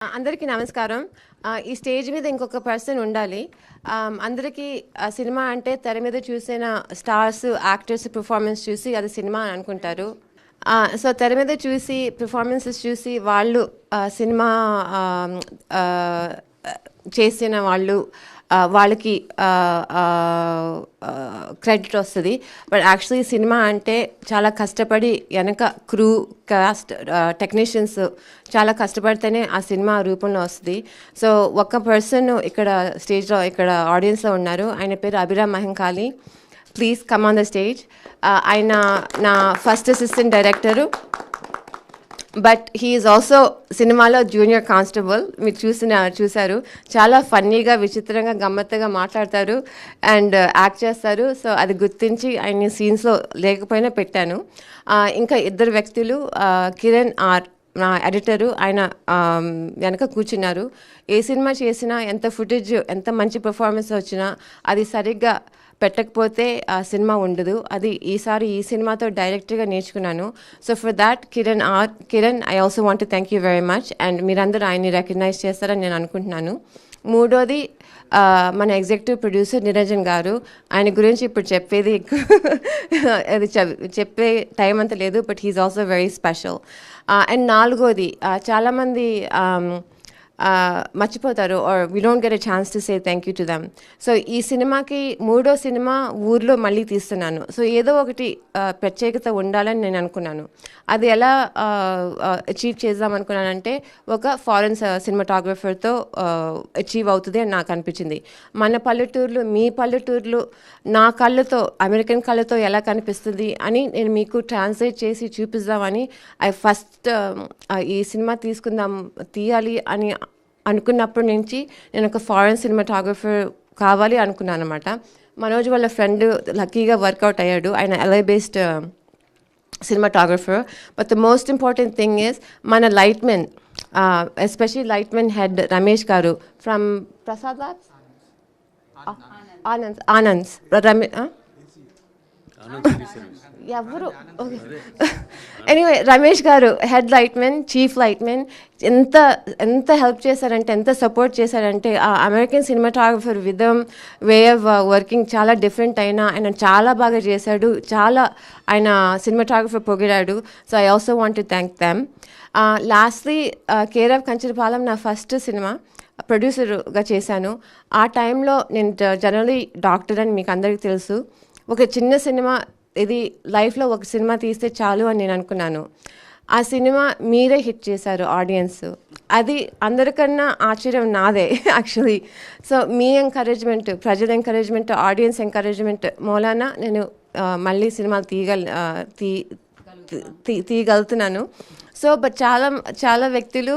అందరికీ నమస్కారం. ఈ స్టేజ్ మీద ఇంకొక పర్సన్ ఉండాలి. అందరికీ సినిమా అంటే తెర మీద చూసిన స్టార్స్, యాక్టర్స్ పెర్ఫార్మెన్స్ చూసి అది సినిమా అని అనుకుంటారు. సో తెర మీద చూసి పెర్ఫార్మెన్సెస్ చూసి వాళ్ళు సినిమా చేసిన వాళ్ళకి క్రెడిట్ వస్తుంది. బట్ యాక్చువల్లీ సినిమా అంటే చాలా కష్టపడి వెనక క్రూ, కాస్ట్, టెక్నీషియన్స్ చాలా కష్టపడితేనే ఆ సినిమా రూపంలో వస్తుంది. సో ఒక పర్సన్ ఇక్కడ స్టేజ్లో, ఇక్కడ ఆడియన్స్లో ఉన్నారు. ఆయన పేరు Abhiram Mahankali. Please come on the stage. ఆయన నా first assistant director, but he's also సినిమాలో జూనియర్ కానిస్టేబుల్. మీరు చూశారు. చాలా ఫన్నీగా, విచిత్రంగా, గమ్మత్తుగా మాట్లాడతారు అండ్ యాక్ట్ చేస్తారు. సో అది గుర్తించి ఆయన సీన్స్లో లేకపోయినా పెట్టాను. ఇంకా ఇద్దరు వ్యక్తులు, కిరణ్ ఆర్ నా ఎడిటరు, ఆయన వెనక కూర్చున్నారు. ఏ సినిమా చేసినా, ఎంత ఫుటేజ్, ఎంత మంచి పెర్ఫార్మెన్స్ వచ్చినా అది సరిగ్గా పెట్టకపోతే ఆ సినిమా ఉండదు. అది ఈసారి ఈ సినిమాతో డైరెక్ట్గా నేర్చుకున్నాను. So for that Kiran I also want to thank you very much. And మీరందరూ ఆయన్ని రికగ్నైజ్ చేస్తారని నేను అనుకుంటున్నాను. మూడోది మన ఎగ్జిక్యూటివ్ ప్రొడ్యూసర్ నిరంజన్ గారు. ఆయన గురించి ఇప్పుడు చెప్పేది అది చెప్పే టైం అంత లేదు, but he's also very special. And నాలుగోది, చాలామంది మర్చిపోతారు, or we don't get a chance to say thank you to them. So ఈ సినిమాకి మూడో సినిమా ఊర్లో మళ్ళీ తీస్తున్నాను. సో ఏదో ఒకటి ప్రత్యేకత ఉండాలని నేను అనుకున్నాను. అది ఎలా అచీవ్ చేద్దాం అనుకున్నానంటే, ఒక ఫారెన్ సినిమాటోగ్రఫర్తో అచీవ్ అవుతుంది అని నాకు అనిపించింది. మన పల్లెటూర్లు, మీ పల్లెటూర్లు నా కళ్ళతో, అమెరికన్ కళ్ళతో ఎలా కనిపిస్తుంది అని నేను మీకు ట్రాన్స్లేట్ చేసి చూపిద్దామని ఫస్ట్ ఈ సినిమా తీయాలి అని అనుకున్నప్పటి నుంచి నేను ఒక ఫారెన్ సినిమాటోగ్రఫర్ కావాలి అనుకున్నాను అనమాట. మనోజ్ వాళ్ళ ఫ్రెండ్ లక్కీగా వర్కౌట్ అయ్యాడు. ఆయన LA based cinematographer. But the most important thing is mana lightman, especially lightman head Ramesh garu from Prasad Labs, Anand's ఎవరు ఎనీవే రమేష్ గారు హెడ్ లైట్మెన్, చీఫ్ లైట్మెన్ ఎంత హెల్ప్ చేశారంటే, ఎంత సపోర్ట్ చేశారంటే, ఆ అమెరికన్ సినిమాటోగ్రఫర్ విధం, వే ఆఫ్ వర్కింగ్ చాలా డిఫరెంట్ అయినా ఆయన చాలా బాగా చేశాడు. చాలా ఆయన సినిమాటోగ్రఫర్ పొగిడాడు. So I also want to thank them. Lastly care of Kancharapalem నా ఫస్ట్ సినిమా ప్రొడ్యూసర్గా చేశాను. ఆ టైంలో నేను జనరలీ డాక్టర్ అని మీకు అందరికీ తెలుసు. ఒక చిన్న సినిమా, ఇది లైఫ్లో ఒక సినిమా తీస్తే చాలు అని నేను అనుకున్నాను. ఆ సినిమా మీరే హిట్ చేశారు ఆడియన్స్. అది అందరికన్నా ఆశ్చర్యం నాదే యాక్చువల్లీ. సో మీ ఎంకరేజ్మెంట్, ప్రజల ఎంకరేజ్మెంట్, ఆడియన్స్ ఎంకరేజ్మెంట్ మూలాన నేను మళ్ళీ సినిమాలు తీయగలుగుతున్నాను. సో బట్ చాలా వ్యక్తులు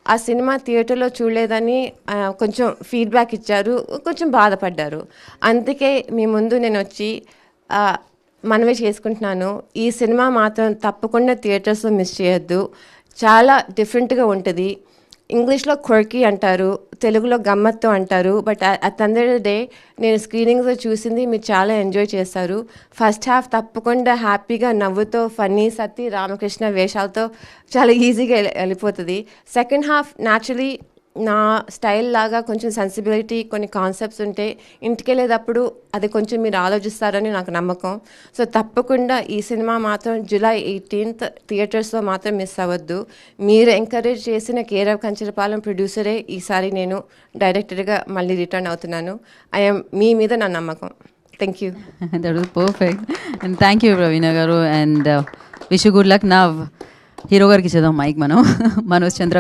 ఆ సినిమా థియేటర్లో చూడలేదని కొంచెం ఫీడ్బ్యాక్ ఇచ్చారు, కొంచెం బాధపడ్డారు. అందుకే మీ ముందు నేను వచ్చి మనవి చేసుకుంటున్నాను, ఈ సినిమా మాత్రం తప్పకుండా థియేటర్స్లో మిస్ చేయొద్దు. చాలా డిఫరెంట్గా ఉంటుంది. ఇంగ్లీష్లో క్వర్కీ అంటారు, తెలుగులో గమ్మత్తు అంటారు. బట్ అట్ ద డే నేను స్క్రీనింగ్లో చూసింది మీరు చాలా ఎంజాయ్ చేస్తారు. ఫస్ట్ హాఫ్ తప్పకుండా హ్యాపీగా నవ్వుతో, ఫన్నీ సత్తి రామకృష్ణ వేషాలతో చాలా ఈజీగా వెళ్ళిపోతుంది. సెకండ్ హాఫ్ న్యాచురలీ నా స్టైల్ లాగా కొంచెం సెన్సిబిలిటీ, కొన్ని కాన్సెప్ట్స్ ఉంటే ఇంటికి వెళ్ళేటప్పుడు అది కొంచెం మీరు ఆలోచిస్తారని నాకు నమ్మకం. సో తప్పకుండా ఈ సినిమా మాత్రం July 18th థియేటర్స్లో మాత్రం మిస్ అవ్వద్దు. మీరు ఎంకరేజ్ చేసిన కేర్ ఆఫ్ కంచరపాలెం ప్రొడ్యూసరే ఈసారి నేను డైరెక్టర్గా మళ్ళీ రిటర్న్ అవుతున్నాను. మీ మీద నా నమ్మకం. Thank you. That was perfect. And thank you Praveena గారు. And wish you good luck. నా హీరో గారికి ఇచ్చేద్దాం మైక్ మనం. మనోజ్ చంద్ర